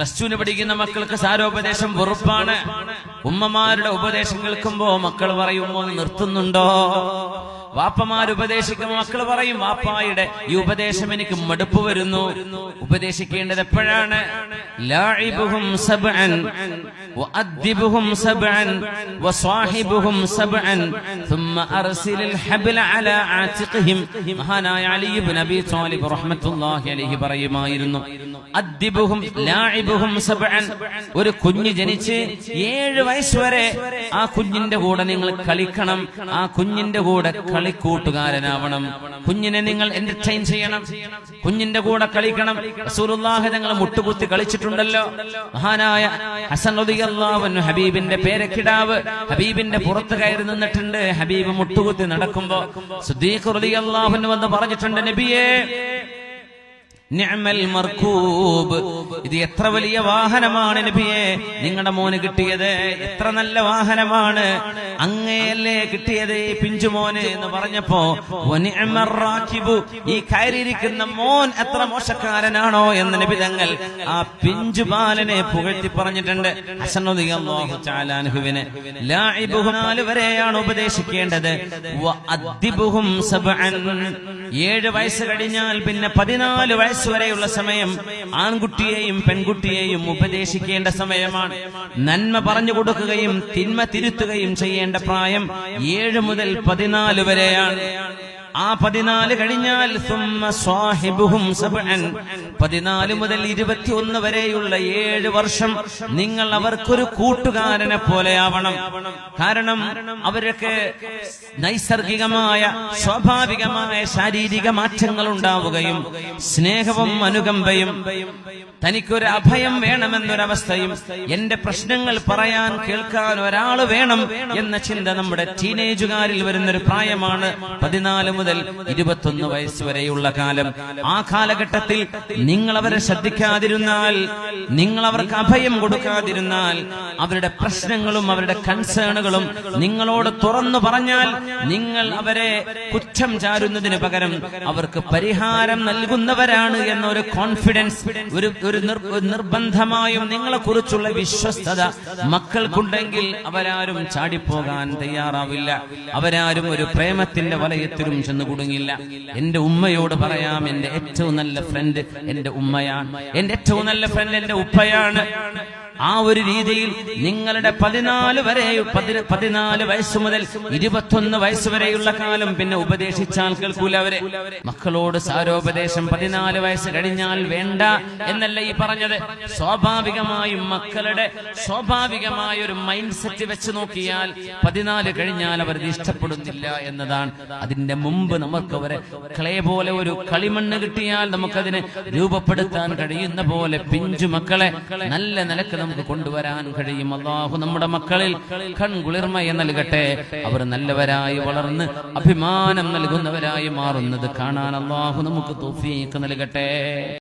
+2 പഠിക്കുന്ന മക്കൾക്ക് സാരോപദേശം വെറുപ്പാണ്. ഉമ്മമാരുടെ ഉപദേശം കേൾക്കുമ്പോ മക്കൾ പറയും ഉമ്മ നിർത്തുന്നുണ്ടോ? വാപ്പമാർ ഉപദേശിക്കുമ്പോൾ മക്കൾ പറയും വാപ്പായുടെ ഈ ഉപദേശം എനിക്ക് മടുപ്പ് വരുന്നു. ഉപദേശിക്കേണ്ടത് എപ്പോഴാണ്? ലാഇബുഹും സബ്അൻ വഅദ്ദിബുഹും സബ്അൻ വസ്വാഹിബുഹും സബ്അൻ ثم ارسل الحبل على عاتقهم. മഹാനായ അലി ഇബ്നു അബീ ത്വാലിബ് റഹ്മത്തുള്ളാഹി അലൈഹി പറയുമായിരുന്നു, അദ്ദിബുഹും ലാഇബുഹും സബ്അൻ. ഒരു കുഞ്ഞ് ജനിച്ച് 7 വയസ്സ് വരെ ആ കുഞ്ഞിന്റെ കൂടെ നിങ്ങൾ കളിക്കണം. ആ കുഞ്ഞിന്റെ കൂടെ കളിക്കൂട്ടുകാരനാവണം. കുഞ്ഞിനെ നിങ്ങൾ എന്റർടൈൻ ചെയ്യണം, കുഞ്ഞിന്റെ കൂടെ കളിക്കണം. റസൂലുള്ളാഹി തങ്ങൾ മുട്ടുകുത്തി കളിച്ചിട്ടുണ്ടല്ലോ. മഹാനായ ഹസൻ റളിയല്ലാഹു അൻഹു ഹബീബിന്റെ പേരക്കിടാവ് ഹബീബിന്റെ പുറത്ത് കയറി നിന്നിട്ടുണ്ട്. ഹബീബ് മുട്ടുകുത്തി നടക്കുമ്പോ സിദ്ദീഖ് റളിയല്ലാഹു അൻഹു വന്ന് പറഞ്ഞിട്ടുണ്ട്, നബിയേ നിഅമൽ മർകൂബ്, ഇത് എത്ര വലിയ വാഹനമാണ് നബിയേ നിങ്ങളുടെ മോന് കിട്ടിയത്, എത്ര നല്ല വാഹനമാണ്, അങ്ങയല്ലേ കിട്ടിയത് ഈ പിഞ്ചുമോന് എന്ന് പറഞ്ഞപ്പോ വനിഅമർ റാകിബു, ഈ കയറിയിരിക്കുന്ന മോൻ എത്ര മോശക്കാരനാണോ എന്ന് നബി തങ്ങൾ ആ പിഞ്ചു ബാലനെ പുകഴ്ത്തി പറഞ്ഞിട്ടുണ്ട്. ഹസൻ റളിയല്ലാഹു തആല അൻഹുവിനെ ലാഇബുഹും 4 വരെയാണ് ഉപദേശിക്കേണ്ടത്. വഅദ്ദിബുഹും സബ്അൻ, 7 വയസ്സ് കഴിഞ്ഞാൽ പിന്നെ 14 വയസ്സ് വരെയുള്ള സമയം ആൺകുട്ടിയെയും പെൺകുട്ടിയെയും ഉപദേശിക്കേണ്ട സമയമാണ്. നന്മ പറഞ്ഞു കൊടുക്കുകയും തിന്മ തിരുത്തുകയും ചെയ്യേണ്ട പ്രായം 7 മുതൽ 14 വരെയാണ്. ആ 14 കഴിഞ്ഞാൽ സുമ്മ സ്വാഹിബുഹും സബ്അൻ, 14 മുതൽ 21 വരെയുള്ള 7 വർഷം നിങ്ങൾ അവർക്കൊരു കൂട്ടുകാരനെ പോലെയാവണം. കാരണം അവരൊക്കെ നൈസർഗികമായ സ്വാഭാവികമായ ശാരീരിക മാറ്റങ്ങൾ ഉണ്ടാവുകയും സ്നേഹവും അനുകമ്പയും തനിക്കൊരു അഭയം വേണമെന്നൊരവസ്ഥയും എന്റെ പ്രശ്നങ്ങൾ പറയാൻ കേൾക്കാൻ ഒരാൾ വേണം എന്ന ചിന്ത നമ്മുടെ ടീനേജുകാരിൽ വരുന്നൊരു പ്രായമാണ് 14 മുതൽ 21 വയസ്സ് വരെയുള്ള കാലം. ആ കാലഘട്ടത്തിൽ നിങ്ങൾ അവരെ ശ്രദ്ധിക്കാതിരുന്നാൽ, നിങ്ങൾ അവർക്ക് അഭയം കൊടുക്കാതിരുന്നാൽ, അവരുടെ പ്രശ്നങ്ങളും അവരുടെ കൺസേണുകളും നിങ്ങളോട് തുറന്നു പറഞ്ഞാൽ നിങ്ങൾ അവരെ കുറ്റം ചാരുന്നതിന് പകരം അവർക്ക് പരിഹാരം നൽകുന്നവരാണ് എന്നൊരു കോൺഫിഡൻസ്, ഒരു നിർബന്ധമായും നിങ്ങളെ കുറിച്ചുള്ള വിശ്വസ്തത മക്കൾക്കുണ്ടെങ്കിൽ അവരാരും ചാടിപ്പോകാൻ തയ്യാറാവില്ല. അവരാരും ഒരു പ്രേമത്തിന്റെ വലയത്തിലും ചെന്ന് കുടുങ്ങില്ല. എന്റെ ഉമ്മയോട് പറയാം, എന്റെ ഏറ്റവും നല്ല ഫ്രണ്ട് എന്റെ ഉമ്മയാണ്, എന്റെ ഏറ്റവും നല്ല ഫ്രണ്ട് എന്റെ ഉപ്പയാണ്. ആ ഒരു രീതിയിൽ നിങ്ങളുടെ 14 വയസ്സ് മുതൽ 21 വയസ്സ് വരെയുള്ള കാലം പിന്നെ ഉപദേശിച്ചാൽ കേൾക്കൂല അവരെ. മക്കളോട് സാരോപദേശം 14 വയസ്സ് കഴിഞ്ഞാൽ വേണ്ട എന്നല്ല ഈ പറഞ്ഞത്. സ്വാഭാവികമായും മക്കളുടെ സ്വാഭാവികമായ ഒരു മൈൻഡ് സെറ്റ് വെച്ച് നോക്കിയാൽ 14 കഴിഞ്ഞാൽ അവർ ഇഷ്ടപ്പെടുന്നില്ല എന്നതാണ്. അതിന്റെ മുമ്പ് നമുക്ക് അവരെ ക്ലേ പോലെ ഒരു കളിമണ്ണ് കിട്ടിയാൽ നമുക്കതിനെ രൂപപ്പെടുത്താൻ കഴിയുന്ന പോലെ പിഞ്ചു മക്കളെ നല്ല നിലക്ക് നമുക്ക് കൊണ്ടുവരാൻ കഴിയും. അല്ലാഹു നമ്മുടെ മക്കളിൽ കൺകുളിർമയെ നൽകട്ടെ. അവർ നല്ലവരായി വളർന്ന് അഭിമാനം നൽകുന്നവരായി മാറുന്നത് കാണാൻ അല്ലാഹു നമുക്ക് തൗഫീഖ് നൽകട്ടെ.